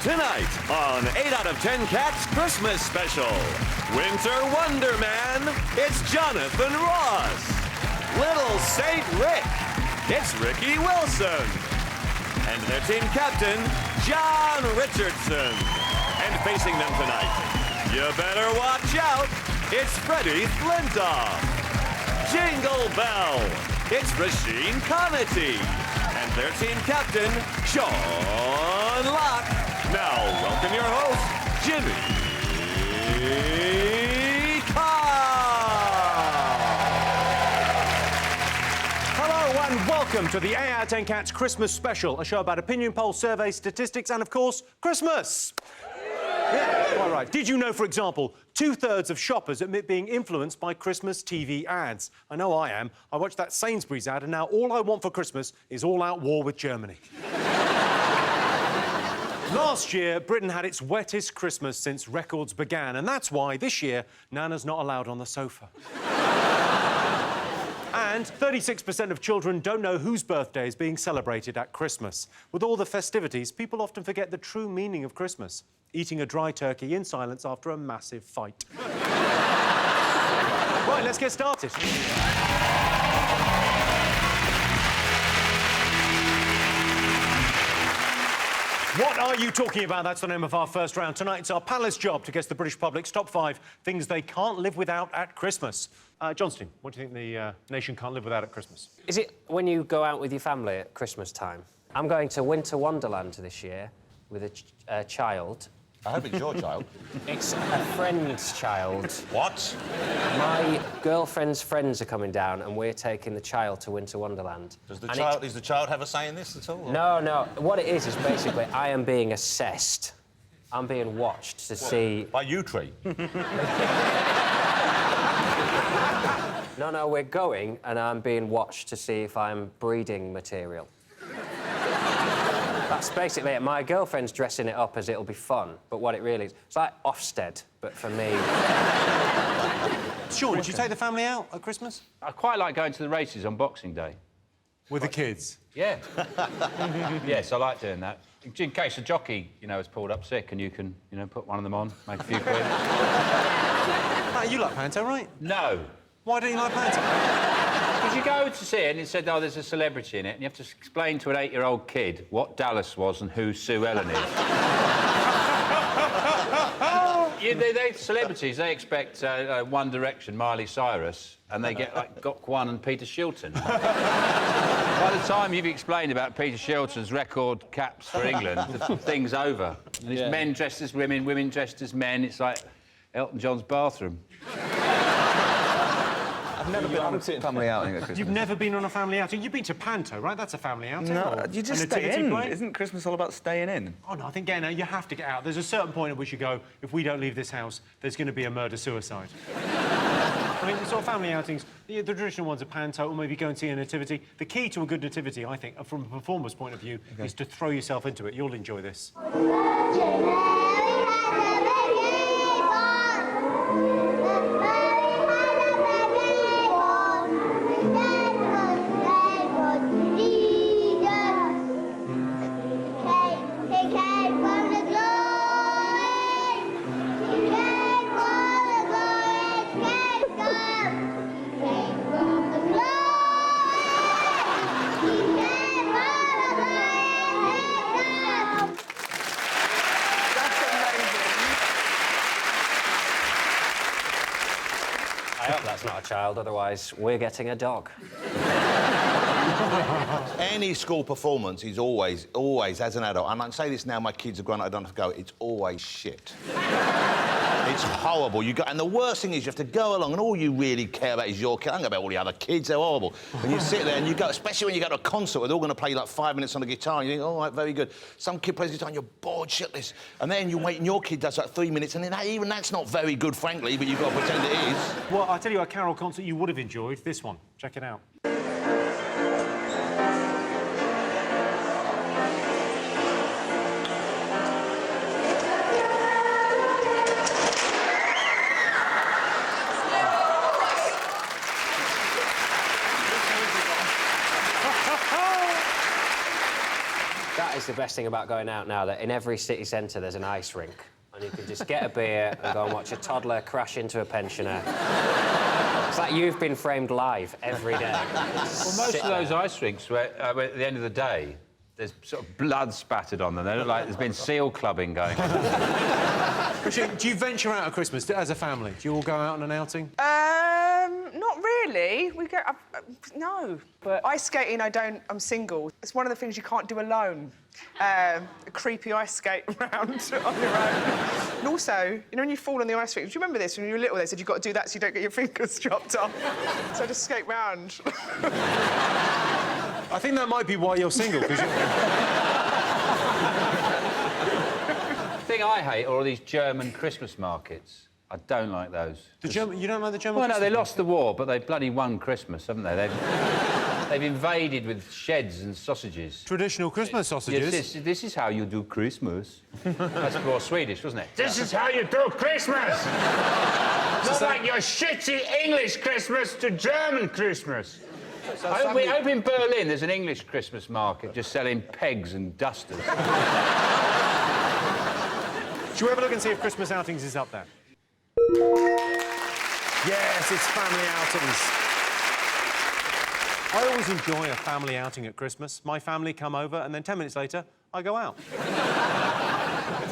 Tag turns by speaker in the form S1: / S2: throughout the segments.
S1: Tonight on 8 out of 10 Cats Christmas Special, Winter Wonder Man, it's Jonathan Ross. Little Saint Rick, it's Ricky Wilson. And their team captain, John Richardson. And facing them tonight, you better watch out, it's Freddie Flintoff. Jingle Bell, it's Roisin Conaty. And their team captain, Sean Locke. Now, welcome your host, Jimmy Carr.
S2: Hello and welcome to the 8 out of 10 Cats Christmas Special, a show about opinion polls, surveys, statistics and, of course, Christmas. Yeah, quite right. Did you know, for example, 2/3 of shoppers admit being influenced by Christmas TV ads? I know I am. I watched that Sainsbury's ad and now all I want for Christmas is all-out war with Germany. Last year, Britain had its wettest Christmas since records began, and that's why this year, Nana's not allowed on the sofa. And 36% of children don't know whose birthday is being celebrated at Christmas. With all the festivities, people often forget the true meaning of Christmas. Eating a dry turkey in silence after a massive fight. Right, let's get started. What are you talking about? That's the name of our first round. Tonight, it's our panellist's job to guess the British public's top 5 things they can't live without at Christmas. Johnston, what do you think the nation can't live without at Christmas?
S3: Is it when you go out with your family at Christmas time? I'm going to Winter Wonderland this year with a child.
S4: I hope it's your child.
S3: It's a friend's child.
S4: What?
S3: My girlfriend's friends are coming down and we're taking the child to Winter Wonderland.
S4: Does the child have a say in this at all? Or?
S3: No. What it is basically I am being assessed. I'm being watched to see...
S4: By you three?
S3: No, we're going and I'm being watched to see if I'm breeding material. That's basically it. My girlfriend's dressing it up as it'll be fun, but what it really is... It's like Ofsted, but for me.
S2: Sean, did you take the family out at Christmas?
S5: I quite like going to the races on Boxing Day.
S2: With the kids?
S5: Yeah. Yes, I like doing that. In case a jockey, is pulled up sick and you can, put one of them on, make a few quid.
S2: You like Panto, right?
S5: No.
S2: Why don't you like Panto?
S5: Because you go to see it and it said, oh, there's a celebrity in it, and you have to explain to an 8-year-old kid what Dallas was and who Sue Ellen is. Celebrities, they expect One Direction, Miley Cyrus, and they get, like, Gok Wan and Peter Shilton. By the time you've explained about Peter Shilton's record caps for England, the thing's over. And it's men dressed as women, women dressed as men. It's like Elton John's bathroom.
S6: I've never been on a family outing at Christmas.
S2: You've never been on a family outing? You've been to Panto, right? That's a family outing.
S6: No, you just stay in. Isn't Christmas all about staying in?
S2: Oh, no, I think getting out, you have to get out. There's a certain point at which you go, if we don't leave this house, there's going to be a murder-suicide. I mean, the sort of family outings, the traditional ones are Panto, or maybe go and see a nativity. The key to a good nativity, I think, from a performer's point of view, is to throw yourself into it. You'll enjoy this.
S3: I hope that's not a child, otherwise we're getting a dog.
S4: Any school performance is always, as an adult, and I can say this now, my kids are grown up, I don't have to go, it's always shit. It's horrible. And the worst thing is you have to go along and all you really care about is your kid. I don't care about all the other kids, they're horrible. When you sit there and you go, especially when you go to a concert where they're all going to play like 5 minutes on the guitar and you think, all right, very good. Some kid plays guitar and you're bored shitless. And then you wait and your kid does like 3 minutes and then even that's not very good, frankly, but you've got to pretend it is.
S2: Well, I'll tell you a carol concert you would have enjoyed, this one. Check it out.
S3: That is the best thing about going out now, that in every city centre there's an ice rink. And you can just get a beer and go and watch a toddler crash into a pensioner. It's like you've been framed live every day.
S5: Well, most of those ice rinks, where at the end of the day, there's sort of blood spattered on them. They look like there's been seal clubbing going on.
S2: Do you venture out at Christmas as a family? Do you all go out on an outing?
S7: Not really. We go... no. But ice skating, I'm single. It's one of the things you can't do alone. A creepy ice skate around on your own. And also, you know when you fall on the ice rink, do you remember this? When you were little, they said you've got to do that so you don't get your fingers chopped off. So I just skate round.
S2: I think that might be why you're single, because
S5: The thing I hate are all these German Christmas markets. I don't like those.
S2: You don't like the German
S5: Well, no,
S2: Christmas
S5: they
S2: market?
S5: lost the war, but they bloody won Christmas, haven't they? They've invaded with sheds and sausages.
S2: Traditional Christmas sausages?
S5: Yes, this is how you do Christmas. That's more Swedish, wasn't it? This is how you do Christmas! Not like your shitty English Christmas to German Christmas. I hope in Berlin there's an English Christmas market just selling pegs and dusters.
S2: Shall we have a look and see if Christmas outings is up there? Yes, it's family outings. I always enjoy a family outing at Christmas. My family come over, and then 10 minutes later, I go out.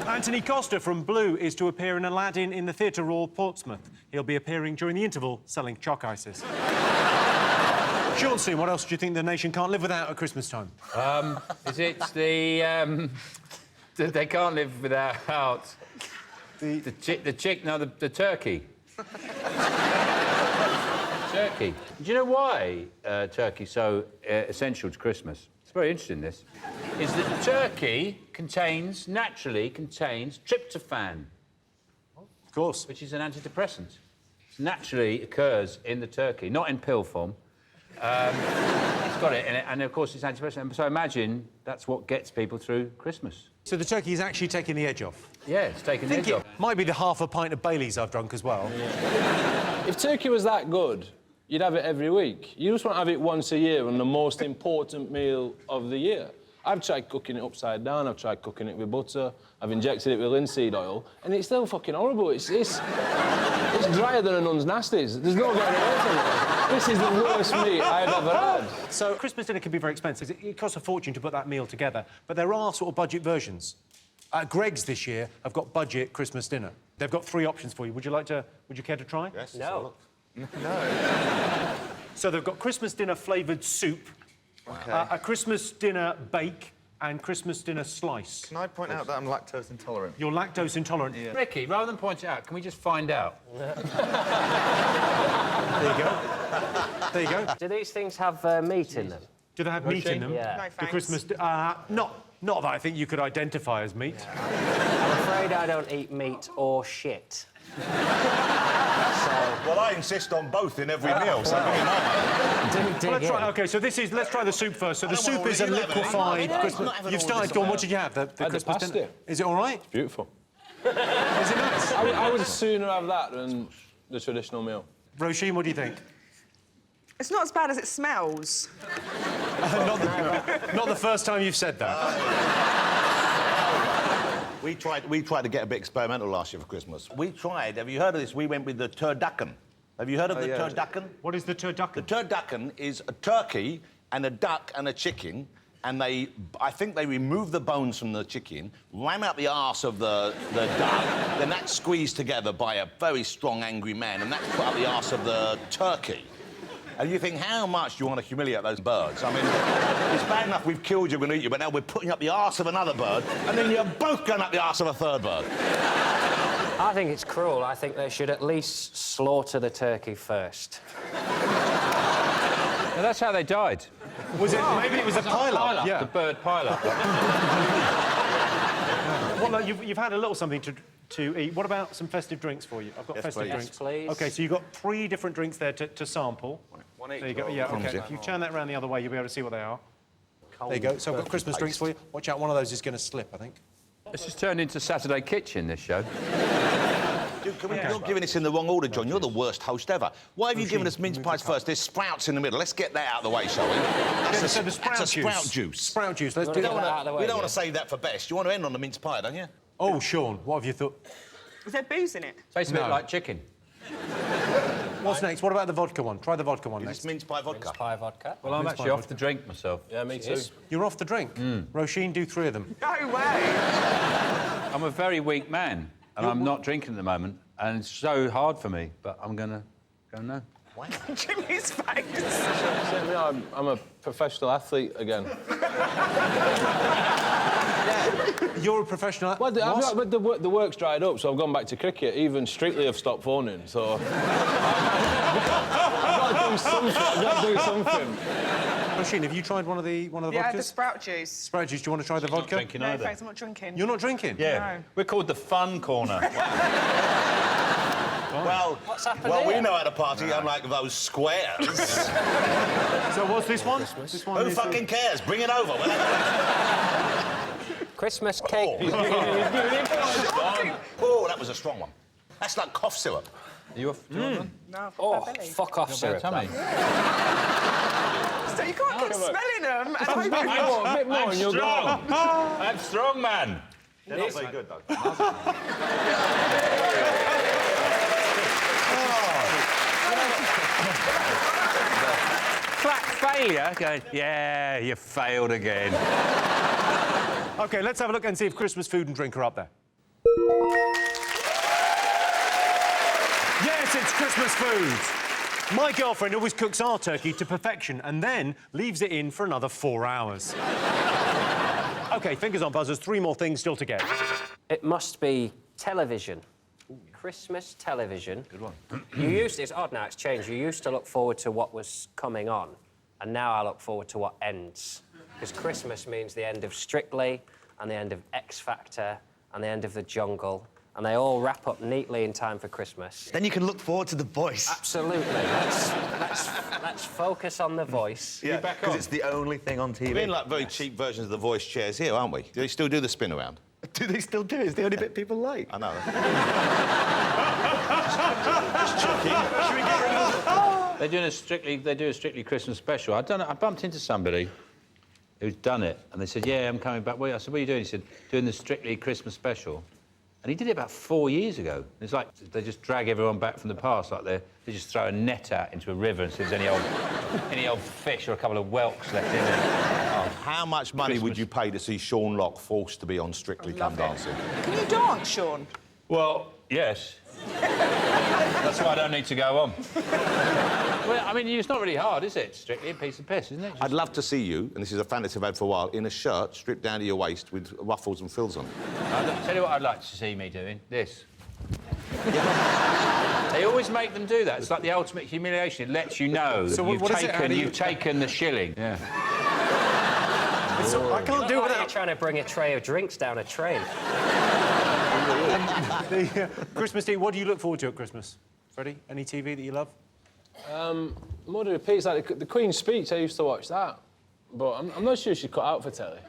S2: Anthony Costa from Blue is to appear in Aladdin in the Theatre Royal Portsmouth. He'll be appearing during the interval, selling chalk ices. Sean, what else do you think the nation can't live without at Christmas time?
S5: Is it the they can't live without the turkey. Turkey. Do you know why turkey's so essential to Christmas? It's very interesting, this. Is that the turkey naturally contains tryptophan.
S2: Of course.
S5: Which is an antidepressant. It naturally occurs in the turkey, not in pill form. It's got it in it, and of course it's antidepressant. So imagine that's what gets people through Christmas.
S2: So the turkey is actually taking the edge off?
S5: Yeah, it's taking the edge off.
S2: Might be the half a pint of Baileys I've drunk as well.
S8: Yeah. If turkey was that good, you'd have it every week. You just want to have it once a year on the most important meal of the year. I've tried cooking it upside down, I've tried cooking it with butter, I've injected it with linseed oil, and it's still fucking horrible. It's drier than a nun's nasties. There's no getting away from it. This is the worst meat I've ever had.
S2: So Christmas dinner can be very expensive. It costs a fortune to put that meal together, but there are sort of budget versions. Greg's this year have got budget Christmas dinner. They've got 3 options for you. Would you care to try?
S6: Yes.
S3: No.
S6: No.
S2: So they've got Christmas dinner flavoured soup, a Christmas dinner bake, and Christmas dinner slice.
S6: Can I point out that I'm lactose intolerant?
S2: You're lactose intolerant?
S6: Yeah.
S5: Ricky, rather than point it out, can we just find out?
S2: There you go. There you go.
S3: Do these things have meat in them?
S2: Do they have meat in them?
S3: Yeah.
S7: No,
S2: The
S7: thanks.
S2: Christmas... not that I think you could identify as meat.
S3: I'm afraid I don't eat meat or shit.
S4: Well, I insist on both in every meal, so you know.
S2: Let's try. OK, so let's try the soup first. So the soup is a liquefied Christmas... You've started, go on, what did you have? The Christmas
S8: pasta.
S2: dinner? Is it all right?
S8: Beautiful.
S2: Is it nice?
S8: I would sooner have that than the traditional meal.
S2: Roisin, what do you think?
S7: It's not as bad as it smells.
S2: Not the first time you've said that.
S4: We tried to get a bit experimental last year for Christmas. Have you heard of this? We went with the turducken. Have you heard of the turducken?
S2: What is the turducken?
S4: The turducken is a turkey and a duck and a chicken, and I think they remove the bones from the chicken, ram out the arse of the duck, then that's squeezed together by a very strong, angry man, and that's put up the arse of the turkey. And you think, how much do you want to humiliate those birds? I mean, it's bad enough we've killed you, we're going to eat you, but now we're putting up the arse of another bird, and then you're both going up the arse of a third bird.
S3: I think it's cruel. I think they should at least slaughter the turkey first.
S5: Well, that's how they died.
S2: Was it? Maybe it was a pile-up.
S5: The bird pile-up.
S2: Well, no, you've had a little something to eat. What about some festive drinks for you? I've got festive drinks.
S3: Yes, please.
S2: OK, so you've got 3 different drinks there to sample.
S6: One each.
S2: There you go. Yeah, OK. If you turn that around the other way, you'll be able to see what they are. There you go. So I've got Christmas drinks for you. Watch out, one of those is going to slip, I think.
S5: This has turned into Saturday Kitchen, this show.
S4: Dude, you're giving this in the wrong order, John. You're the worst host ever. Why have you given us mince pies first? There's sprouts in the middle. Let's get that out of the way, shall we? That's a sprout juice.
S2: Sprout juice. Let's do
S3: that
S2: that.
S3: out of the way.
S4: We don't want to save that for best. You want to end on the mince pie, don't you?
S2: Oh, Sean, what have you thought?
S7: Is there booze in it?
S5: Tastes a bit like chicken.
S2: What's next? What about the vodka one? Try the vodka one next.
S4: It's mince pie vodka.
S3: Mince pie vodka.
S5: Well, I'm
S2: Mince
S5: actually
S2: pie
S5: off the drink myself.
S8: Yeah, me too.
S2: You're off the drink. Roisin, do 3 of them.
S7: No way.
S5: I'm a very weak man, and I'm not drinking at the moment, and it's so hard for me, but I'm going to go no.
S7: Jimmy's face.
S8: Except me, I'm a professional athlete again.
S2: You're a professional...
S8: Well, but the work's dried up, so I've gone back to cricket. Even Strictly have stopped phoning, so... I've got to do something.
S2: Roisin, have you tried one of the vodkas?
S7: Yeah, the sprout juice.
S2: Sprout juice, do you want to try the vodka?
S5: drinking
S7: No,
S5: either.
S7: thanks, I'm not drinking.
S2: You're not drinking?
S5: Yeah.
S7: No.
S5: We're called the fun corner.
S4: Well,
S3: What's happened
S4: we
S3: here?
S4: know how to party, unlike those squares.
S2: So what's this one? This one
S4: Who
S2: is,
S4: fucking cares? Bring it over.
S3: Christmas cake.
S4: Oh, that was a strong one. That's like cough syrup.
S5: Are you off? Do you want one?
S7: No, I've got
S3: Oh,
S7: bad belly.
S3: fuck off, syrup.
S5: Tummy.
S7: So you can't keep smelling them and hoping...
S8: A bit more and you'll go.
S5: I'm strong, man.
S4: They're not very good, though.
S5: Flat failure. Going, yeah, you failed again.
S2: OK, let's have a look and see if Christmas food and drink are up there. Yes, it's Christmas food. My girlfriend always cooks our turkey to perfection and then leaves it in for another 4 hours. OK, fingers on buzzers, 3 more things still to get.
S3: It must be television. Christmas television.
S5: Good one.
S3: It's odd now, it's changed. You used to look forward to what was coming on, and now I look forward to what ends. Because Christmas means the end of Strictly, and the end of X Factor, and the end of The Jungle, and they all wrap up neatly in time for Christmas.
S6: Then you can look forward to The Voice.
S3: Absolutely. Let's focus on The Voice.
S6: Yeah, because it's the only thing on TV.
S4: We're in like very cheap versions of the voice chairs here, aren't we? Do they still do the spin around?
S6: Do they still do it? It's the only bit people like.
S4: I know.
S5: They do a strictly Christmas special. I bumped into somebody who's done it, and they said, "Yeah, I'm coming back." Well, I said, "What are you doing?" He said, "Doing the Strictly Christmas special." And he did it about 4 years ago. It's like they just drag everyone back from the past, like they just throw a net out into a river and see if there's any old fish or a couple of whelks left in it.
S4: How much money would you pay to see Sean Locke forced to be on Strictly Come Dancing?
S7: Can you dance, Sean?
S5: Well, yes. That's why I don't need to go on. Well, I mean, it's not really hard, is it? Strictly a piece of piss, isn't it?
S4: I'd love to see you, and this is a fantasy I've had for a while, in a shirt stripped down to your waist with ruffles and frills on.
S5: I'll tell you what I'd like to see me doing. This. They always make them do that. It's like the ultimate humiliation. It lets you know that you've taken the shilling. Yeah.
S2: I can't do it
S3: You're
S2: without...
S3: trying to bring a tray of drinks down a train.
S2: Christmas Eve, what do you look forward to at Christmas? Freddie, any TV that you love?
S8: More to repeat, like the Queen's speech, I used to watch that. But I'm not sure she's cut out for telly.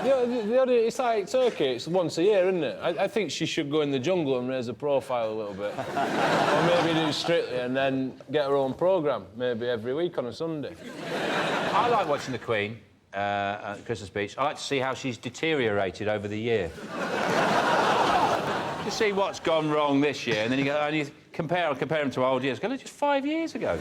S8: It's like Turkey, it's once a year, isn't it? I think she should go in the jungle and raise her profile a little bit. Or maybe do Strictly and then get her own programme, maybe every week on a Sunday.
S5: I like watching the Queen at Christmas speech. I like to see how she's deteriorated over the year. You see what's gone wrong this year, and then you go, and you compare them to old years. Go, look, just 5 years ago.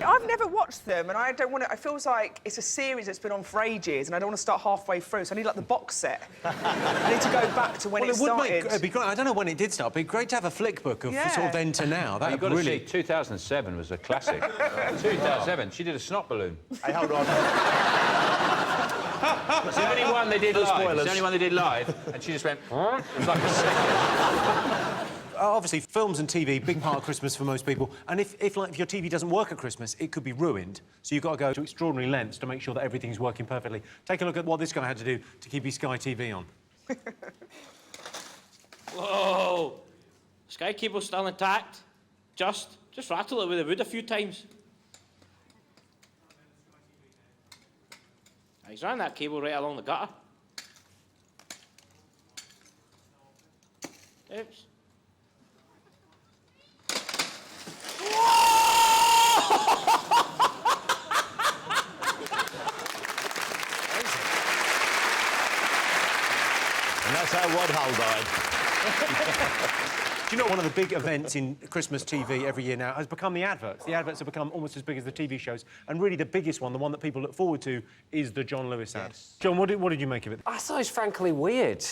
S7: I've never watched them, and I don't want to... It feels like it's a series that's been on for ages, and I don't want to start halfway through, so I need, like, the box set. I need to go back to when it started.
S2: It'd be great. I don't know when it did start, but it'd be great to have a flick book of sort of then to now. That
S5: You've got to see, 2007 was a classic. 2007, she did a snot balloon.
S6: Hey, hold on.
S5: It's the only one they did live. It's the only one they did live, and she just went... It was like a
S2: obviously, films and TV, big part of Christmas for most people. And if your TV doesn't work at Christmas, it could be ruined. So you've got to go to extraordinary lengths to make sure that everything's working perfectly. Take a look at what this guy had to do to keep his Sky TV on.
S9: Whoa! Sky cable's still intact. Just rattle it with the wood a few times. He's ran that cable right along the gutter. presents.
S4: And that's how Rod Hull died.
S2: Do you know one of the big events in Christmas TV every year now has become the adverts? The adverts have become almost as big as the TV shows, and really the biggest one, the one that people look forward to, is the John Lewis ad.
S4: Yes.
S2: John, what did you make of it?
S3: I thought it was frankly weird.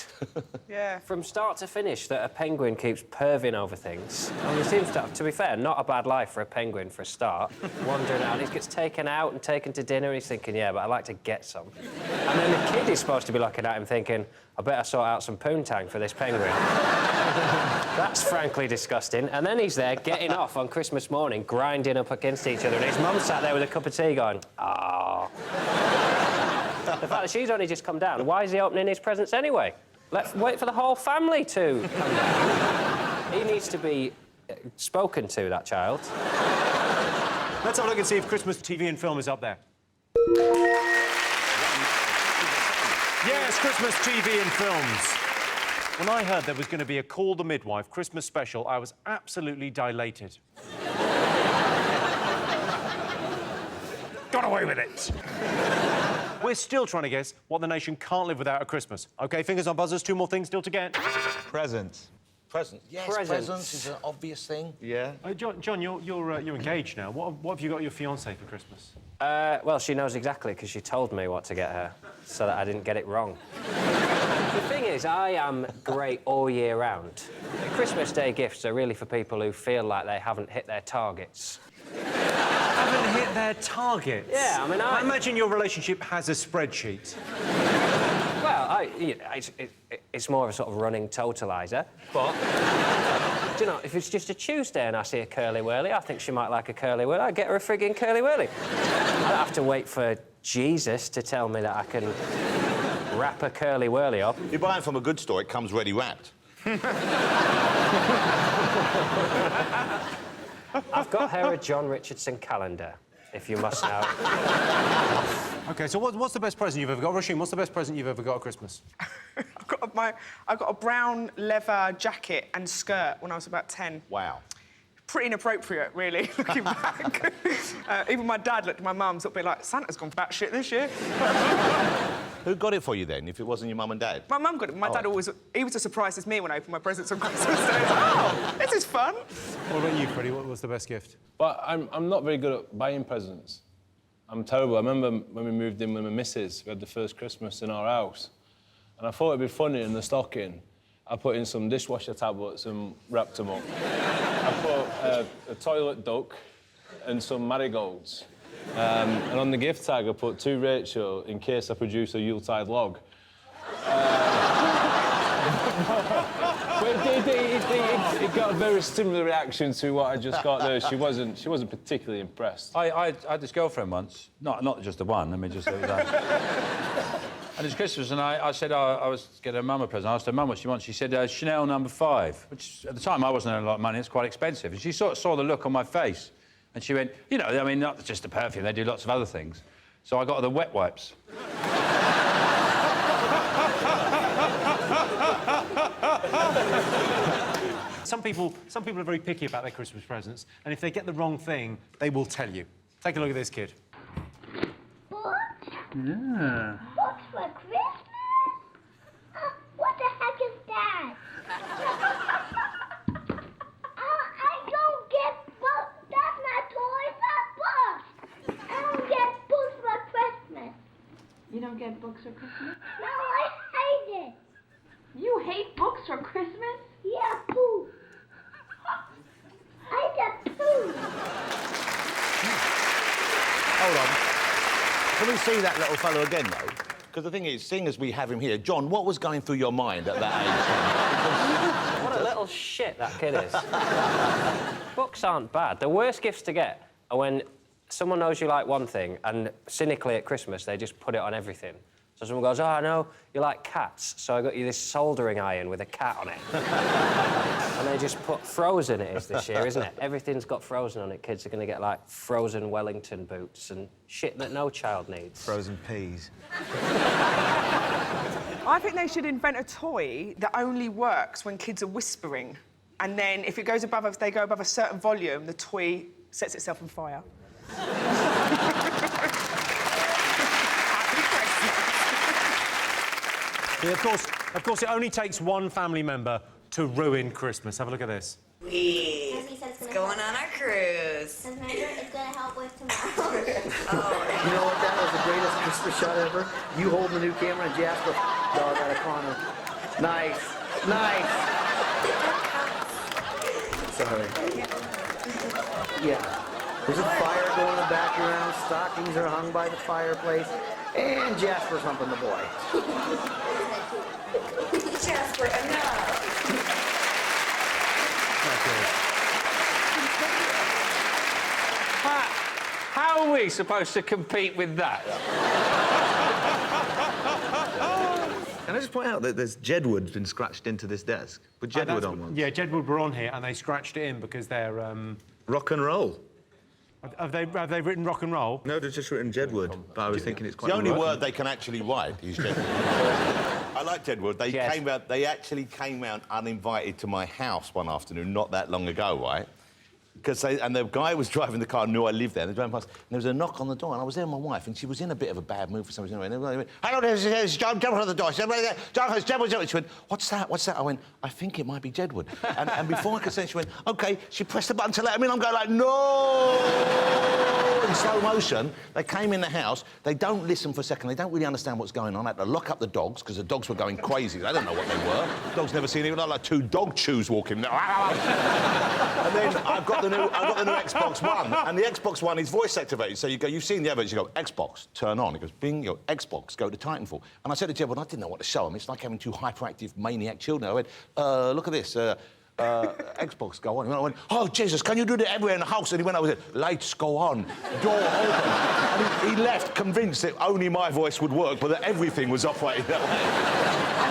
S7: Yeah.
S3: From start to finish, that a penguin keeps perving over things. I mean, he seems to be fair, not a bad life for a penguin for a start. Wandering out, he gets taken out and taken to dinner, and he's thinking, yeah, but I'd like to get some. And then the kid is supposed to be looking at him thinking, I better sort out some poontang for this penguin. That's frankly disgusting. And then he's there getting off on Christmas morning, grinding up against each other, and his mum sat there with a cup of tea going, ah. The fact that she's only just come down, why is he opening his presents anyway? Let's wait for the whole family to come down. He needs to be spoken to, that child.
S2: Let's have a look and see if Christmas TV and film is up there. Yes, Christmas TV and films. When I heard there was going to be a Call the Midwife Christmas special, I was absolutely dilated. Got away with it! We're still trying to guess what the nation can't live without at Christmas. OK, fingers on buzzers, 2 more things still to get.
S6: Presents.
S4: Presents. Yes, presents is an obvious thing.
S6: Yeah.
S2: John, you're engaged now. What have you got your fiancée for Christmas?
S3: Well, she knows exactly, because she told me what to get her, so that I didn't get it wrong. The thing is, I am great all year round. Christmas Day gifts are really for people who feel like they haven't hit their targets.
S2: Haven't hit their targets?
S3: Yeah, I mean,
S2: I imagine your relationship has a spreadsheet.
S3: Well, it's more of a sort of running totaliser, but... Do you know, if it's just a Tuesday and I see a curly-whirly, I think she might like a curly-whirly, I'd get her a frigging curly-whirly. I don't have to wait for Jesus to tell me that I can wrap a curly-whirly up.
S4: You buy it from a good store, it comes ready wrapped.
S3: I've got her a John Richardson calendar, if you must know.
S2: OK, so what's the best present you've ever got? Roisin, what's the best present you've ever got at Christmas?
S7: I got a brown leather jacket and skirt when I was about 10.
S4: Wow.
S7: Pretty inappropriate, really, looking back. Even my dad looked at my mum, sort of be like, Santa's gone for that shit this year.
S4: Who got it for you then, if it wasn't your mum and dad?
S7: My mum got it. My dad always... He was as surprised as me when I opened my presents on Christmas Day. I was like, oh, this is fun.
S2: What about you, Freddie? What was the best gift?
S8: But I'm not very good at buying presents. I'm terrible. I remember when we moved in with my missus, we had the first Christmas in our house, and I thought it'd be funny in the stocking. I put in some dishwasher tablets and wrapped them up. I put a toilet duck and some marigolds. And on the gift tag, I put to Rachel in case I produce a Yuletide log. But it got a very similar reaction to what I just got there. She wasn't particularly impressed.
S5: I had this girlfriend once, not just the one. I mean, just and it's Christmas, and I said I was getting her mum a present. I asked her mum what she wants. She said Chanel No. 5, which at the time I wasn't earning a lot of money. It's quite expensive. And she sort of saw the look on my face, and she went, you know, I mean, not just the perfume. They do lots of other things. So I got her the wet wipes.
S2: Some people are very picky about their Christmas presents, and if they get the wrong thing, they will tell you. Take a look at this kid.
S10: What?
S5: Yeah.
S10: Books for Christmas? What the heck is that? I don't get books. That's not toys, that's books. I don't get books for Christmas.
S11: You don't get books for Christmas?
S10: No, I hate it.
S11: You hate books for Christmas?
S10: Yeah, poo. I get poo.
S4: Hold on. Can we see that little fellow again, though? Because the thing is, seeing as we have him here, John, what was going through your mind at that age?
S3: What a little shit that kid is. Books aren't bad. The worst gifts to get are when someone knows you like one thing and cynically at Christmas they just put it on everything. So someone goes, oh, I know you like cats, so I got you this soldering iron with a cat on it. And they just put Frozen it is this year, isn't it? Everything's got Frozen on it. Kids are going to get, like, frozen Wellington boots and shit that no child needs.
S6: Frozen peas.
S7: I think they should invent a toy that only works when kids are whispering. And then if it goes above, if they go above a certain volume, the toy sets itself on fire.
S2: Yeah, of course, it only takes one family member to ruin Christmas. Have a look at this.
S12: It's going on our cruise.
S10: Remember, it's gonna help with tomorrow.
S12: Oh,
S13: You know what? That was the greatest Christmas shot ever. You holding the new camera and Jasper dog out of Connor. Nice. Nice. Sorry. Yeah. There's a fire going in the background. Stockings are hung by the fireplace. And Jasper's humping the boy.
S12: Jasper, enough.
S5: How are we supposed to compete with that?
S6: Can I just point out that there's Jedward's been scratched into this desk? With Jedward on one.
S2: Yeah, Jedward were on here, and they scratched it in because they're...
S6: Rock and roll.
S2: Have they written rock and roll?
S6: No, they've just written Jedward, but I was thinking it's quite...
S4: The only word they can actually write is Jedward. I like Jedward. They actually came out uninvited to my house one afternoon, not that long ago, right? And the guy was driving the car, knew I lived there, and they drove past, and there was a knock on the door, and I was there with my wife, and she was in a bit of a bad mood for some reason. And they went, hello, there's John, jump on the door. She went, Jedward. She went, what's that? What's that? I went, I think it might be Jedward. and before I could say, she went, OK. She pressed the button to let him in. I'm going like, no! In slow motion, they came in the house. They don't listen for a second. They don't really understand what's going on. I had to lock up the dogs, because the dogs were going crazy. They don't know what they were. The dogs never seen it. Like two dog chews walking. And then I've got the new Xbox One, and the Xbox One is voice activated. So you go, you've seen the evidence, you go, Xbox, turn on. It goes, bing, you go, Xbox, go to Titanfall. And I said to Jeb, well, I didn't know what to show him. It's like having two hyperactive maniac children. I went, look at this, Xbox, go on. And I went, oh, Jesus, can you do that everywhere in the house? And he went over there, lights go on, door open. And he left convinced that only my voice would work, but that everything was operated that way.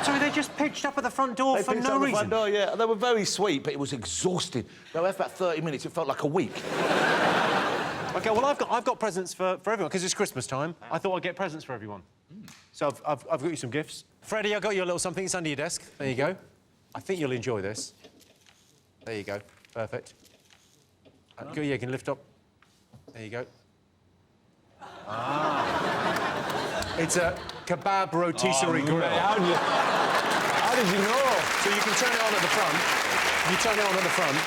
S2: Sorry, they just pitched up at the front door for no reason.
S4: Front door, yeah. They were very sweet, but it was exhausting. They were for about 30 minutes. It felt like a week.
S2: OK, well, I've got presents for everyone, because it's Christmas time. I thought I'd get presents for everyone. So I've got you some gifts. Freddie, I got you a little something. It's under your desk. There you go. I think you'll enjoy this. There you go. Perfect. Yeah, you can lift up. There you go. Ah. It's a kebab rotisserie grill.
S8: How did you know?
S2: So you can turn it on at the front. You turn it on at the front.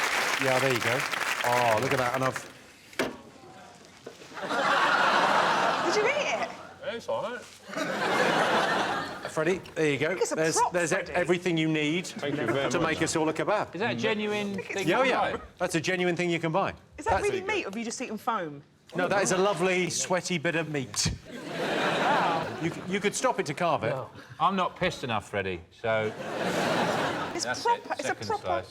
S2: Yeah, there you go. Oh, look at that. And I've...
S7: Did you eat it?
S8: Yeah, it's all right.
S2: Freddie, there you go.
S7: It's a prop,
S2: There's
S7: Freddie.
S2: everything you need to make us all a kebab.
S5: Is that a genuine thing?
S2: Yeah, yeah. That's a genuine thing you can buy.
S7: Is that really meat, or have you just eaten foam?
S2: No, that is a lovely, sweaty bit of meat. Wow. You could stop it to carve it. No.
S5: I'm not pissed enough, Freddie, so...
S7: It's proper. It's a proper...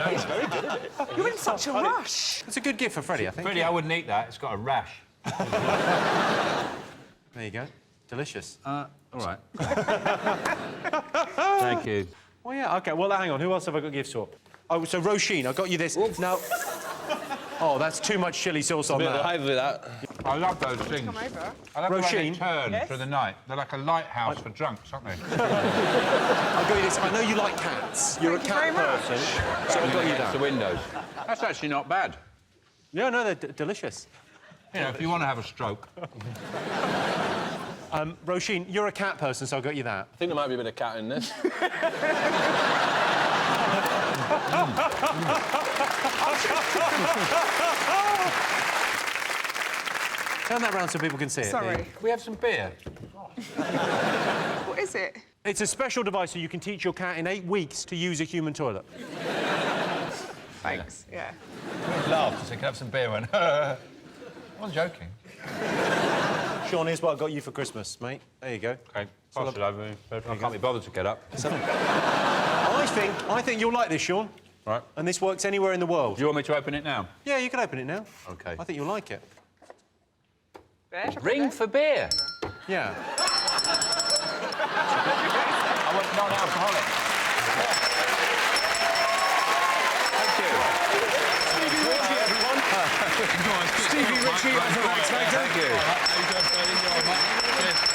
S6: He's very good at it.
S7: You're in such a rush.
S2: It's a good gift for Freddie, I think.
S5: Freddie, I wouldn't eat that. It's got a rash.
S2: There you go. Delicious.
S5: All right. Thank you.
S2: Oh, yeah, OK. Well, hang on. Who else have I got gifts for? Oh, so Roisin, I got you this. Oops. Now... Oh, that's too much chilli sauce on that.
S8: High with that.
S5: I love those things.
S7: Come over.
S5: I love the way they
S2: Roisin?
S5: turn through the night. They're like a lighthouse for drunks, aren't they?
S2: I got you this. I know you like cats. You're a cat person, so I got you that.
S5: The windows. That's actually not bad.
S2: Yeah, no, they're delicious.
S5: You know, if you want to have a stroke.
S2: Roisin, you're a cat person, so I got you that.
S8: I think there might be a bit of cat in this.
S2: Turn that round so people can see it.
S7: Sorry.
S5: Can we have some beer?
S7: What is it?
S2: It's a special device so you can teach your cat in 8 weeks to use a human toilet.
S7: Thanks, yeah.
S5: I laughed, so can I have some beer? I wasn't joking.
S2: Sean, here's what I got you for Christmas, mate. There you go.
S5: OK, pass it over. I can't be bothered to get up.
S2: I think you'll like this, Sean.
S5: Right.
S2: And this works anywhere in the world.
S5: Do you want me to open it now?
S2: Yeah, you can open it now.
S5: OK.
S2: I think you'll like it.
S7: There,
S5: Ring for beer.
S2: Yeah.
S5: I want non-alcoholic. Thank you.
S2: Stevie Ritchie, everyone. Stevie Ritchie as a Rights Factor.
S5: Thank you.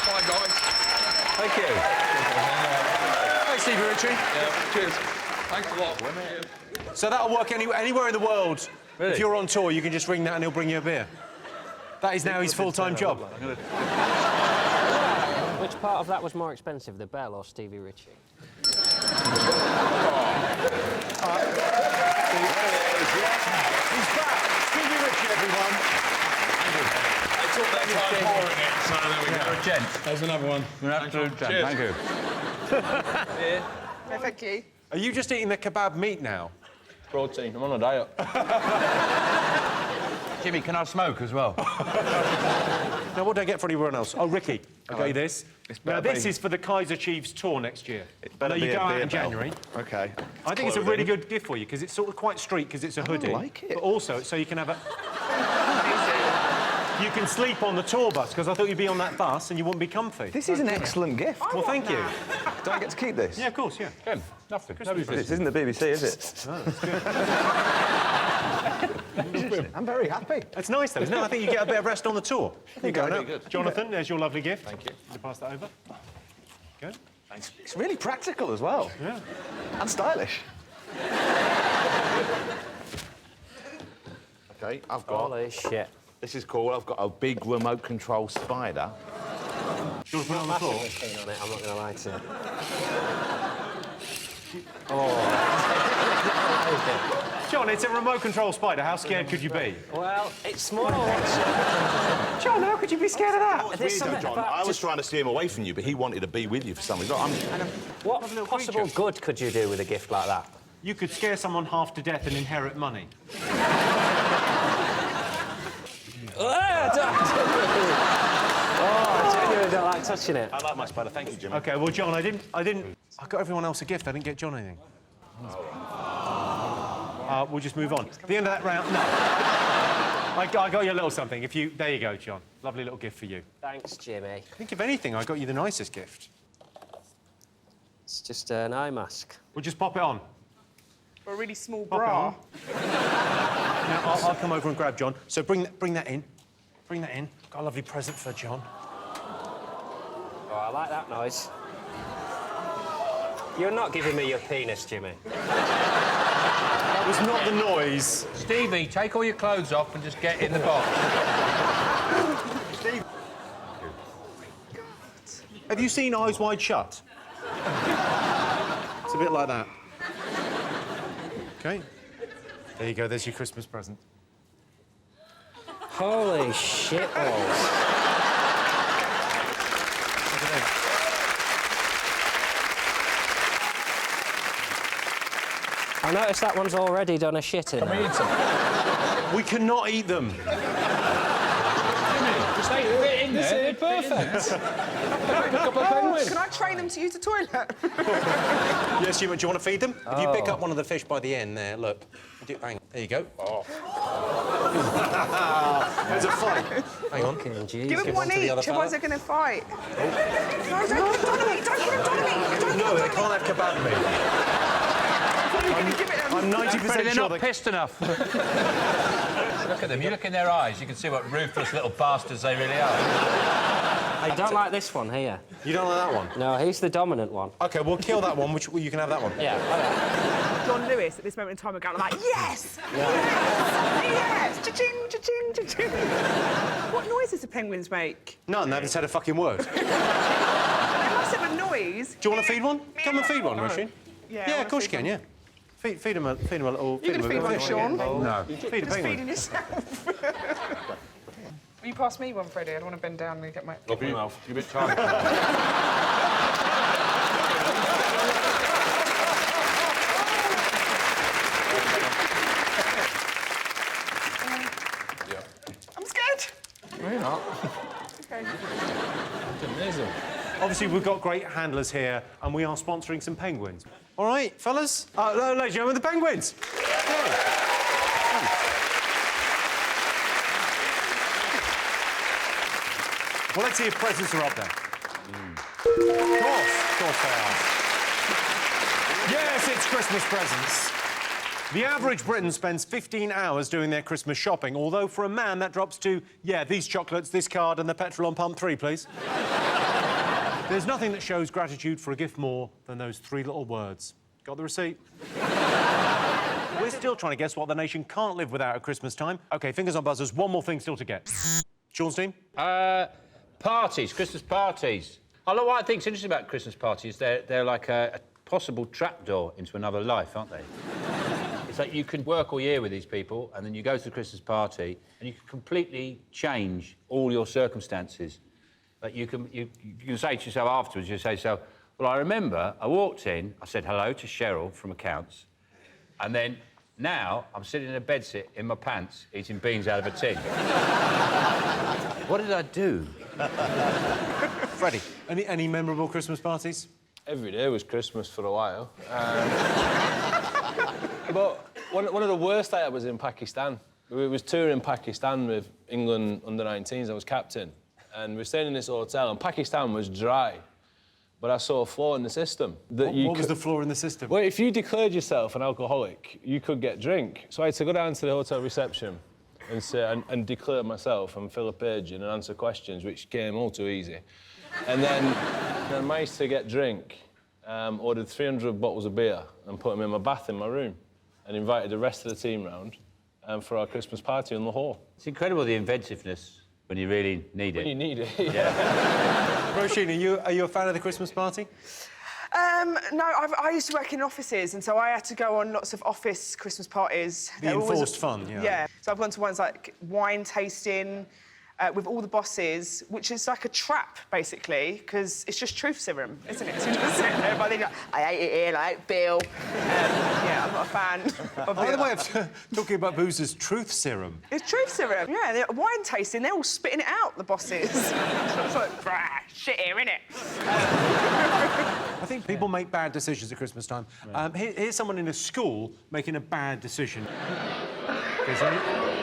S6: Bye, guys.
S5: Thank you.
S2: Hey, Stevie Ritchie.
S6: Cheers. Thanks a lot.
S2: So that'll work anywhere in the world.
S5: Really?
S2: If you're on tour, you can just ring that and he'll bring you a beer. That is now his full-time job.
S3: Which part of that was more expensive, the bell or Stevie Ritchie?
S2: He's back. Stevie Ritchie, everyone.
S6: I took that time pouring it, so there we go.
S5: You're a gent.
S6: There's another one.
S5: You're an absolute gent.
S6: Cheers.
S5: Thank you.
S7: No, thank you.
S2: Are you just eating the kebab meat now?
S8: Protein. I'm on a diet.
S5: Jimmy, can I smoke as well?
S2: Now, what do I get for anyone else? Oh, Ricky, I got you this. Now, this is for the Kaiser Chiefs tour next year.
S6: better
S2: You
S6: be
S2: go
S6: a
S2: out
S6: beer
S2: in
S6: bell.
S2: January.
S6: OK.
S2: I think it's a really good gift for you because it's sort of quite street because it's a hoodie.
S6: like it.
S2: But also, so you can have a... You can sleep on the tour bus because I thought you'd be on that bus and you wouldn't be comfy.
S6: This is an excellent gift.
S2: Well, thank you.
S6: Do I get to keep this?
S2: Yeah, of course, yeah.
S5: Ken, nothing.
S6: This isn't the BBC, is it? I'm very happy.
S2: It's nice, though, isn't it? I think you get a bit of rest on the tour. Here you go,
S6: I do.
S2: now.
S6: Good.
S2: Jonathan, there's your lovely gift. Thank you. You pass that over. Good.
S6: Thanks. It's really practical as well.
S2: Yeah.
S6: And stylish.
S4: OK, I've got...
S3: Holy shit.
S4: This is cool. I've got a big remote control spider.
S2: Do you want to put it on the floor?
S3: Keen on it, I'm not going to lie to you.
S2: John, it's a remote control spider. How scared could you be?
S3: Well, it's small.
S2: John, how could you be scared of that?
S4: Weird, though, John. I was trying to steer him away from you, but he wanted to be with you for some reason.
S3: What possible good could you do with a gift like that?
S2: You could scare someone half to death and inherit money.
S3: I genuinely don't like touching it.
S4: I like my spider. Thank you, Jimmy.
S2: OK, well, John, I got everyone else a gift. I didn't get John anything. We'll just move on. At the end of that round... No. I got you a little something. There you go, John. Lovely little gift for you.
S3: Thanks, Jimmy.
S2: I think, if anything, I got you the nicest gift.
S3: It's just an eye mask.
S2: We'll just pop it on.
S7: For a really small
S2: Pop
S7: bra.
S2: it on. Now, I'll come over and grab John. So bring that in. Bring that in. Got a lovely present for John.
S3: Oh, I like that noise. You're not giving me your penis, Jimmy.
S2: That was not the noise.
S5: Stevie, take all your clothes off and just get in the box.
S2: Steve. Have you seen Eyes Wide Shut? It's a bit like that. OK. There you go. There's your Christmas present.
S3: Holy shit balls. I noticed that one's already done a shit in.
S8: Can we eat some?
S2: We cannot eat them.
S8: Just ate a bit in there. Perfect. A couple of penguins.
S7: Can I train them to use the toilet?
S2: Yes, you want to feed them? If you pick up one of the fish by the end there, look. Hang on. There you go. Oh. There's a fight. Hang on.
S7: Give them one each, otherwise they're going to fight. No, don't give them Donomy! Don't give them Donomy!
S2: No, they can't have kebab meat. I'm 90%
S5: Freddie, they're
S2: sure
S5: not pissed enough. Look at them. You look in their eyes, you can see what ruthless little bastards they really are.
S3: I don't like this one here.
S2: You don't like that one?
S3: No, he's the dominant one.
S2: OK, we'll kill that one, which you can have that one.
S3: Yeah,
S7: John Lewis, at this moment in time, are going like, yes!
S3: Yeah.
S7: Yes! Cha-ching, cha-ching, cha-ching. What noises do penguins make?
S2: None, they haven't said a fucking word.
S7: They must have a noise.
S2: Do you want to feed one? Come and feed one, Roisin.
S7: Yeah,
S2: Of course you can, yeah. Feed him a little...
S7: You're going to feed one, Sean?
S2: No. Feed a
S7: Just
S2: penguin.
S7: feeding yourself. Will you pass me one, Freddie? I don't want to bend down and get my...
S5: Open your mouth. You're a bit tired.
S7: I'm scared.
S8: No, you're not.
S7: OK.
S8: It's amazing.
S2: Obviously, we've got great handlers here, and we are sponsoring some penguins. All right, fellas? Ladies and gentlemen, the penguins. Well, let's see if presents are up there. Of course they are. Yes, it's Christmas presents. The average Briton spends 15 hours doing their Christmas shopping, although for a man that drops to, yeah, these chocolates, this card and the petrol on pump 3, please. There's nothing that shows gratitude for a gift more than those 3 little words. Got the receipt? We're still trying to guess what the nation can't live without at Christmas time. OK, fingers on buzzers, one more thing still to get. Sean's team?
S5: Parties, Christmas parties. I know what I think's interesting about Christmas parties. They're like a possible trapdoor into another life, aren't they? It's like you can work all year with these people, and then you go to the Christmas party, and you can completely change all your circumstances. Like you can say to yourself afterwards, you say, so, well, I remember I walked in, I said hello to Cheryl from accounts, and then now I'm sitting in a bedsit in my pants eating beans out of a tin. What did I do?
S2: Freddie, any memorable Christmas parties?
S8: Every day was Christmas for a while. But one of the worst I had was in Pakistan. We was touring Pakistan with England under-19s. I was captain. And we were staying in this hotel, and Pakistan was dry. But I saw a flaw in the system.
S2: What was the flaw in the system?
S8: Well, if you declared yourself an alcoholic, you could get drink. So I had to go down to the hotel reception and say, and declare myself and fill a page in and answer questions, which came all too easy. And then I managed to get drink, ordered 300 bottles of beer and put them in my bath in my room and invited the rest of the team round for our Christmas party in Lahore.
S5: It's incredible, the inventiveness when you really need it.
S8: When you need it,
S5: yeah.
S2: Roisin, are you a fan of the Christmas party?
S7: No, I used to work in offices, and so I had to go on lots of office Christmas parties.
S2: The enforced fun, yeah.
S7: Yeah, so I've gone to ones like wine tasting with all the bosses, which is like a trap, basically, because it's just truth serum, isn't it? So you're just sitting there, but then you're like, I ate it here, like Bill. Yeah, I'm not a fan of
S2: By the way, of talking about booze as truth serum.
S7: It's truth serum, yeah. They're wine tasting, they're all spitting it out, the bosses. So it's like, brah, shit here, innit?
S2: I think people make bad decisions at Christmas time. Here's someone in a school making a bad decision.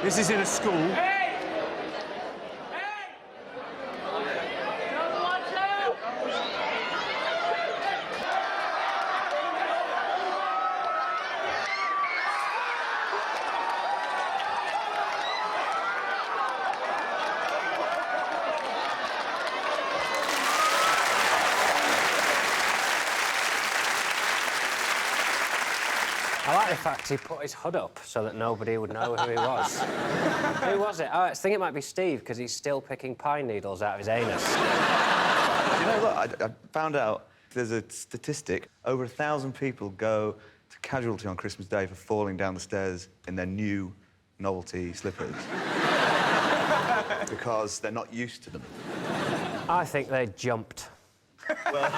S2: This is in a school.
S3: I like the fact he put his hood up so that nobody would know who he was. Who was it? Oh, I think it might be Steve, because he's still picking pine needles out of his anus.
S6: You know what? I found out there's a statistic. Over 1,000 people go to casualty on Christmas Day for falling down the stairs in their new novelty slippers. Because they're not used to them.
S3: I think they jumped.
S6: Well,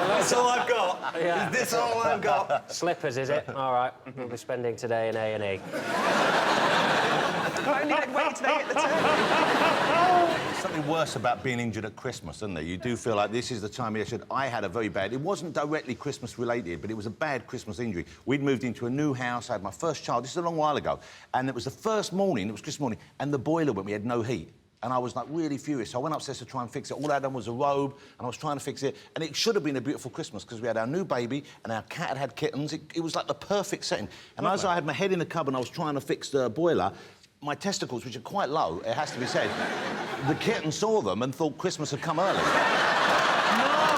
S6: that's all I've got.
S3: Yeah.
S6: Is this all I've got?
S3: Slippers, is it? All right. We'll be spending today in A&E.
S7: Only they'd wait till they get the turn.
S4: There's something worse about being injured at Christmas, isn't there? You do feel like this is the time of year. I had a very bad... It wasn't directly Christmas-related, but it was a bad Christmas injury. We'd moved into a new house. I had my first child. This is a long while ago. And it was the first morning, it was Christmas morning, and the boiler went. We had no heat. And I was, like, really furious. So I went upstairs to try and fix it. All I'd done was a robe, and I was trying to fix it. And it should have been a beautiful Christmas, because we had our new baby, and our cat had had kittens. It was, like, the perfect setting. And as I had my head in the cupboard and I was trying to fix the boiler, my testicles, which are quite low, it has to be said, the kitten saw them and thought Christmas had come early. No!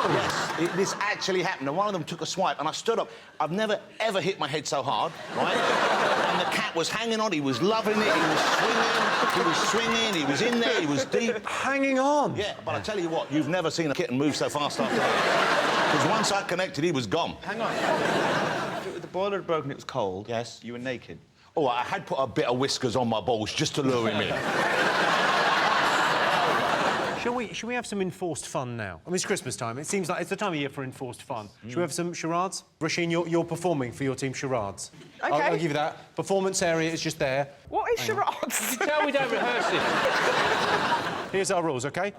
S4: Yes, this actually happened. And one of them took a swipe, and I stood up. I've never, ever hit my head so hard, right? And the cat was hanging on. He was loving it. He was swinging. He was swinging. He was in there. He was deep.
S2: Hanging on?
S4: Yeah, but I tell you what, you've never seen a kitten move so fast after that. Because once I connected, he was gone.
S6: Hang on. The boiler had broken, it was cold.
S4: Yes.
S6: You were naked.
S4: Oh, I had put a bit of whiskers on my balls just to lure him in.
S2: Shall we have some enforced fun now? I mean, it's Christmas time. It seems like it's the time of year for enforced fun. Shall we have some charades? Roisin, you're performing for your team charades.
S7: OK.
S2: I'll give you that. Performance area is just there.
S7: What is charades?
S5: Tell we don't rehearse it.
S2: Here's our rules, OK?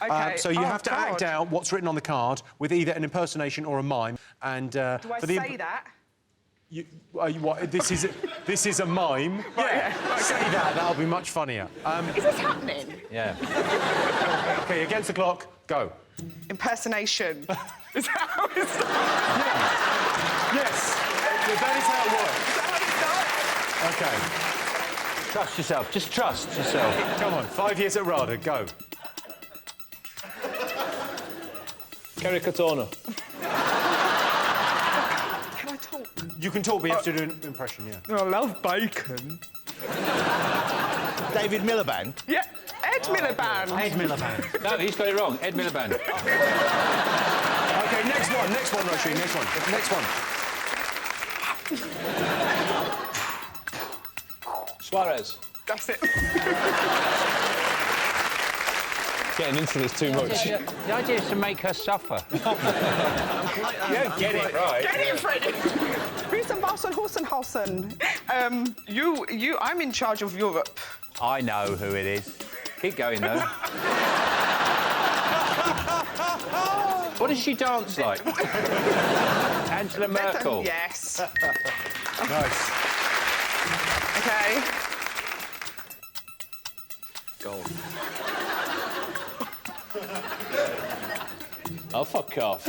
S7: OK.
S2: So you have to act out what's written on the card with either an impersonation or a mime. And
S7: Do I say that?
S2: This is a mime.
S7: Yeah.
S2: Say that. That'll be much funnier.
S7: Is this happening?
S5: Yeah.
S2: OK, against the clock, go.
S7: Impersonation. Is that how it starts?
S2: Yes. Yeah, that is how it works.
S7: Is that how it starts?
S2: OK.
S5: Trust yourself. Just trust yourself.
S2: Come on, 5 years at RADA, go.
S8: Kerry Katona.
S7: Can I talk?
S2: You can talk, but you have to do an impression, yeah.
S7: I love bacon.
S4: David Miliband.
S7: Yeah, Ed Miliband.
S2: Ed Miliband.
S5: No, he's got it wrong. Ed Miliband.
S2: OK, next one, Roisin, next one.
S8: Suarez.
S7: That's it.
S8: Getting into this too much.
S5: The idea is to make her suffer. You don't get it right.
S7: Get it, Freddie. Riesenbausen. I'm in charge of Europe.
S5: I know who it is. Keep going, though. What does she dance like? Angela Merkel.
S7: Yes.
S2: Nice.
S7: OK.
S8: Gold. Oh, fuck off.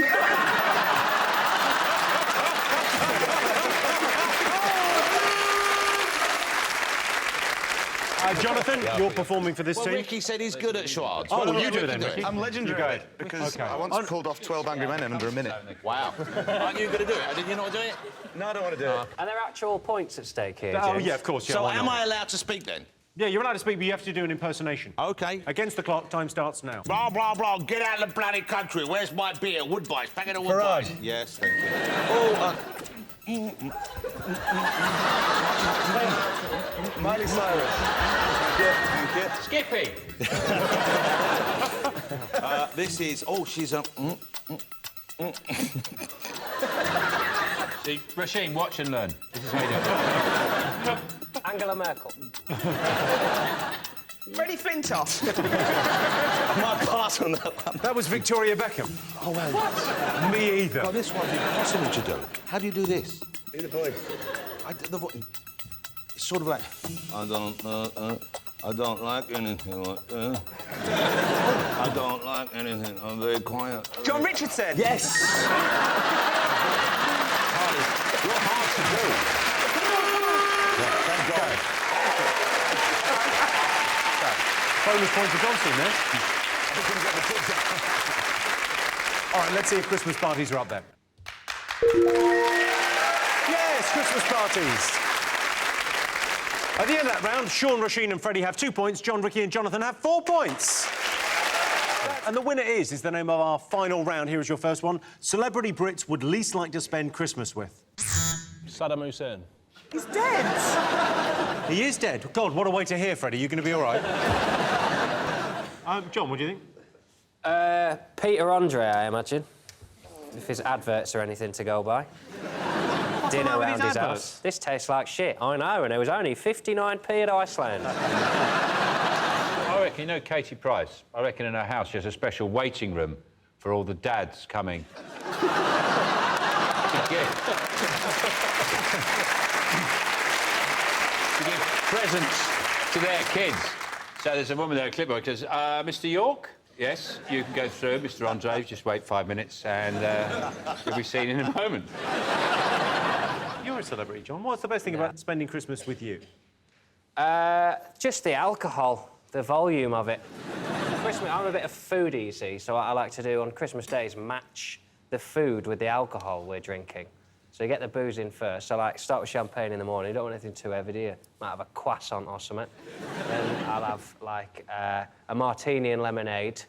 S2: Jonathan, you're performing for this
S4: Well,
S2: team.
S4: Ricky said he's good at charades.
S2: Oh,
S4: What
S2: well, you
S4: about
S2: do it then,
S4: Ricky
S2: Ricky.
S6: I'm legendary at it because
S2: Okay.
S6: I once pulled off 12 Angry Men in under a minute.
S4: Wow. Aren't you going to do it? Did you not do it?
S6: No, I don't want to do it.
S3: Are there actual points at stake here,
S2: Oh,
S3: James?
S2: yeah, of course, yeah.
S4: So
S2: why
S4: am
S2: not?
S4: I allowed to speak then?
S2: Yeah, you're allowed to speak, but you have to do an impersonation.
S4: OK.
S2: Against the clock, time starts now.
S4: Blah, blah, blah. Get out of the bloody country. Where's my beer? Woodbines. Packet of Woodbines. Yes, thank you. Oh,
S6: Miley Cyrus.
S5: Skippy.
S4: this is... Oh, she's a...
S5: See, Roisin, watch and learn. This is how you do it.
S3: Angela Merkel.
S7: Freddie Flintoff.
S4: I might pass on that one.
S2: That was Victoria Beckham.
S4: Oh, well.
S2: What? Me either.
S4: Oh, this one's impossible to do. How do you do this?
S6: Do the voice.
S4: It's sort of like... I don't like anything like that. I don't like anything. I'm very quiet.
S7: John Richardson.
S2: Yes!
S4: You're hard to do. Thank God.
S2: Bonus point for Johnson there. All right, let's see if Christmas parties are up there. Yes, Christmas parties. At the end of that round, Sean, Roisin and Freddie have 2 points. John, Ricky and Jonathan have 4 points. And the winner is the name of our final round. Here is your first one. Celebrity Brits would least like to spend Christmas with.
S8: Saddam Hussein.
S7: He's dead.
S2: He is dead. God, what a way to hear, Freddie. You going to be all right? John, what do you think?
S3: Peter Andre, I imagine. If his adverts are anything to go by. Dinner
S2: wrong with
S3: around
S2: his
S3: his
S2: adverts?
S3: house. This tastes like shit. I know, and it was only 59p at Iceland.
S5: I reckon, you know Katie Price? I reckon in her house she has a special waiting room for all the dads coming. to give presents to their kids. So there's a woman there, a clipboard, goes, Mr. York? Yes, you can go through, Mr. Andre. Just wait 5 minutes and you'll be seen in a moment.
S2: You're a celebrity, John. What's the best thing about spending Christmas with you?
S3: Just the alcohol, the volume of it. Christmas, I'm a bit of foodie, you see, so what I like to do on Christmas Day is match the food with the alcohol we're drinking. So you get the booze in first. So, like, start with champagne in the morning. You don't want anything too heavy, do you? Might have a croissant or something. Then I'll have, like, a martini and lemonade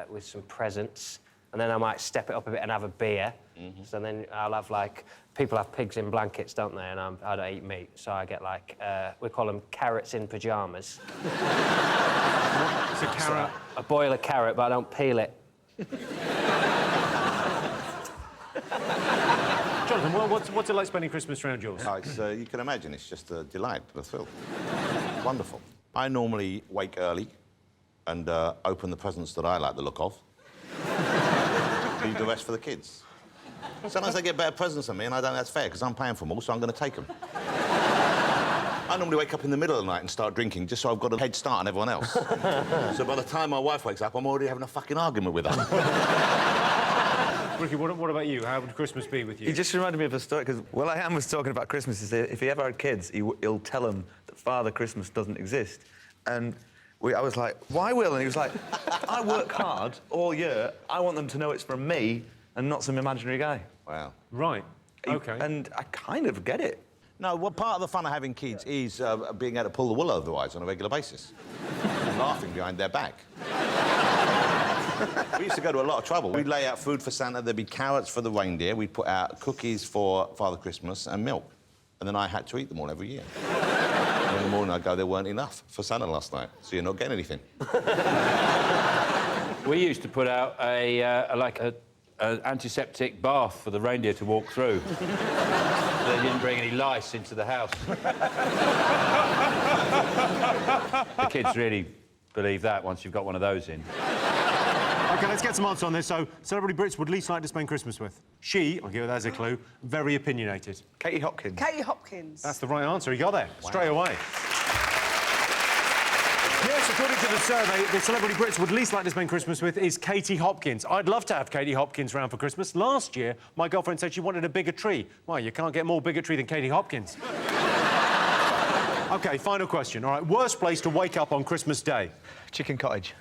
S3: with some presents. And then I might step it up a bit and have a beer. So then I'll have, like... People have pigs in blankets, don't they? And I don't eat meat, so I get, like... we call them carrots in pyjamas.
S2: It's a carrot.
S3: So I boil a carrot, but I don't peel it.
S2: Jonathan, what's it like spending Christmas around yours?
S4: No, it's, you can imagine, it's just a delight, a thrill. Wonderful. I normally wake early and open the presents that I like the look of. Leave the rest for the kids. Sometimes they get better presents than me, and I don't think that's fair, because I'm paying for them all, so I'm going to take them. I normally wake up in the middle of the night and start drinking just so I've got a head start on everyone else. So by the time my wife wakes up, I'm already having a fucking argument with her.
S2: Ricky, what about you? How would Christmas be with you?
S6: He just reminded me of a story, because Will I Am was talking about Christmas. He said if he ever had kids, he'll tell them that Father Christmas doesn't exist. And I was like, why, Will? And he was like, I work hard all year. I want them to know it's from me and not some imaginary guy.
S4: Wow.
S2: Right. OK.
S6: And I kind of get it.
S4: No, well, part of the fun of having kids is being able to pull the wool over their eyes on a regular basis. And laughing behind their back. We used to go to a lot of trouble. We'd lay out food for Santa, there'd be carrots for the reindeer, we'd put out cookies for Father Christmas and milk. And then I had to eat them all every year. And in the morning I'd go, there weren't enough for Santa last night, so you're not getting anything.
S5: We used to put out an antiseptic bath for the reindeer to walk through. So they didn't bring any lice into the house. The kids really believe that once you've got one of those in.
S2: OK, let's get some answers on this. So, celebrity Brits would least like to spend Christmas with? She, I'll give you that as a clue, very opinionated.
S6: Katie Hopkins.
S7: Katie Hopkins.
S2: That's the right answer. He got there straight away. Yes, according to the survey, the celebrity Brits would least like to spend Christmas with is Katie Hopkins. I'd love to have Katie Hopkins round for Christmas. Last year, my girlfriend said she wanted a bigger tree. Well, you can't get more bigotry than Katie Hopkins. OK, final question. All right, worst place to wake up on Christmas Day?
S6: Chicken Cottage.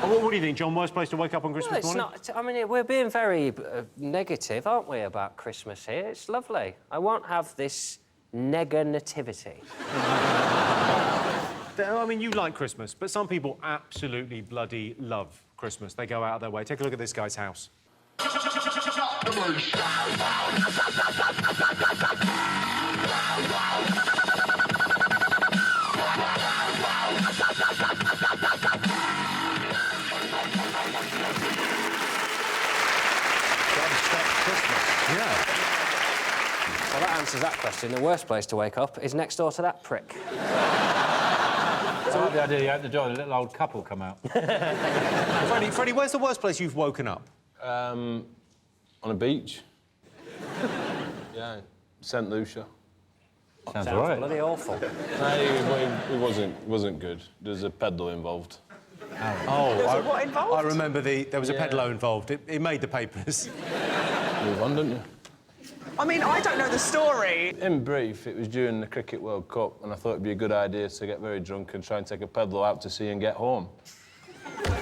S2: What do you think, John? Worst place to wake up on Christmas morning?
S3: Not, I mean, we're being very negative, aren't we, about Christmas here? It's lovely. I won't have this negativity.
S2: I mean, you like Christmas, but some people absolutely bloody love Christmas. They go out of their way. Take a look at this guy's house.
S3: Yeah. Well, that answers that question. The worst place to wake up is next door to that prick.
S5: So I like the idea you open the door and a little old couple come out.
S2: Freddie, where's the worst place you've woken up?
S8: On a beach. Yeah, St. Lucia.
S5: Sounds all right.
S3: Bloody awful.
S8: It wasn't good. There's a peddler involved.
S7: Oh, what involved?
S2: I remember there was a peddler involved. It made the papers.
S8: Move on, didn't you?
S7: I mean, I don't know the story.
S8: In brief, it was during the Cricket World Cup, and I thought it'd be a good idea to get very drunk and try and take a peddler out to sea and get home.
S2: Were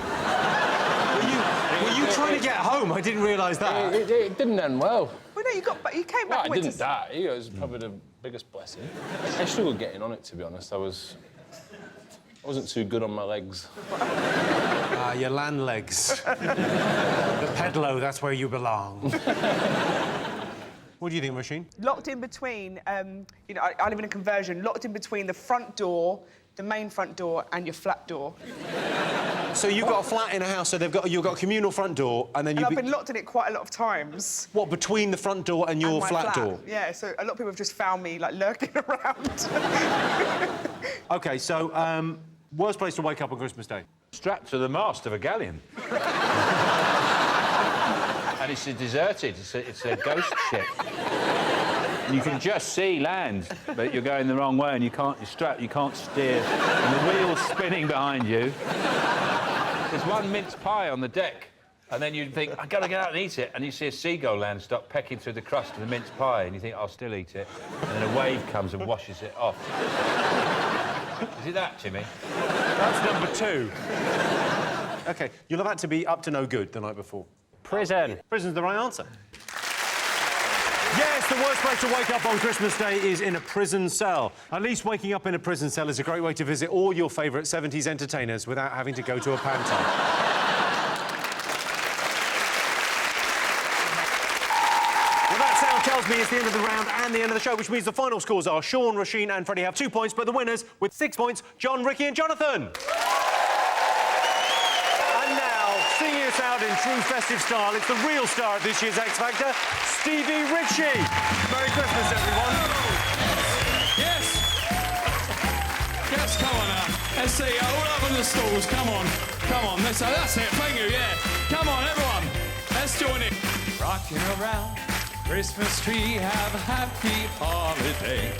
S2: you trying to get home? I didn't realise that.
S8: It didn't end well.
S7: Well, no, you came back.
S8: Well, I didn't die. It was probably the biggest blessing. I struggled getting on it, to be honest. I wasn't too good on my legs.
S2: Your land legs. The pedalo, that's where you belong. What do you think, Machine?
S7: Locked in between, you know, I live in a conversion, locked in between the front door, the main front door, and your flat door.
S2: So you've got a flat in a house, so you've got a communal front door, and then
S7: I've been locked in it quite a lot of times.
S2: What, between the front door and your
S7: my
S2: flat door?
S7: Yeah, so a lot of people have just found me, like, lurking around.
S2: OK, so, worst place to wake up on Christmas Day?
S5: Strapped to the mast of a galleon. And it's deserted. It's a ghost ship. You can just see land, but you're going the wrong way and you're strapped, you can't steer. And the wheel's spinning behind you. There's one mince pie on the deck, and then you think, I've got to get out and eat it. And you see a seagull land stop pecking through the crust of the mince pie, and you think, I'll still eat it. And then a wave comes and washes it off. Is it that, Jimmy?
S2: That's number 2. OK, you'll have had to be up to no good the night before.
S3: Prison.
S2: Prison's the right answer. Yes, the worst place to wake up on Christmas Day is in a prison cell. At least waking up in a prison cell is a great way to visit all your favourite 70s entertainers without having to go to a panto. Well, that sound tells me it's the end of the round and the end of the show, which means the final scores are Sean, Roisin and Freddie have 2 points, but the winners with 6 points, John, Ricky and Jonathan. Singing us out in true festive style, it's the real star of this year's X Factor, Stevie Ritchie. Merry Christmas, everyone.
S14: Yes. Yes, come on now. Let's see, all up on the stalls, come on. Come on, that's it, thank you, yeah. Come on, everyone, let's join in. Rocking around Christmas tree, have a happy holiday.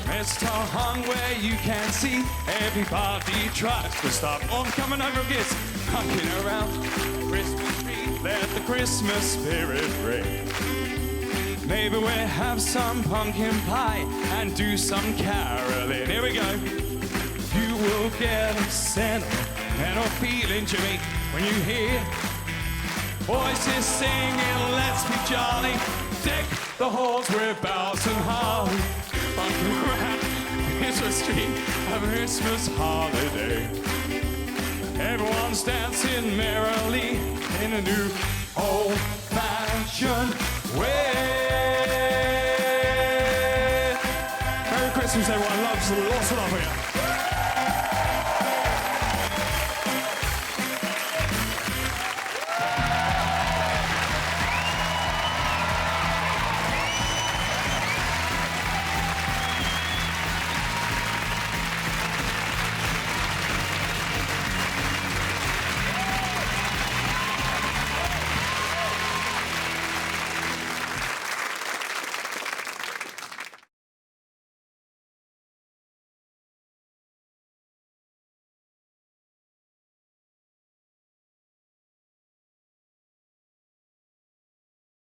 S14: Mist hung where you can see. Everybody tries to stop oncoming home gifts, knocking around. Christmas tree, let the Christmas spirit ring. Maybe we'll have some pumpkin pie and do some caroling. Here we go. You will get a sentimental feeling, Jimmy, when you hear voices singing, let's be jolly. Deck the halls with bells and holly. Pumpkin around Christmas tree, have a Christmas holiday. Everyone's dancing merrily in a new old-fashioned way. Merry Christmas, everyone. Lots of love for you.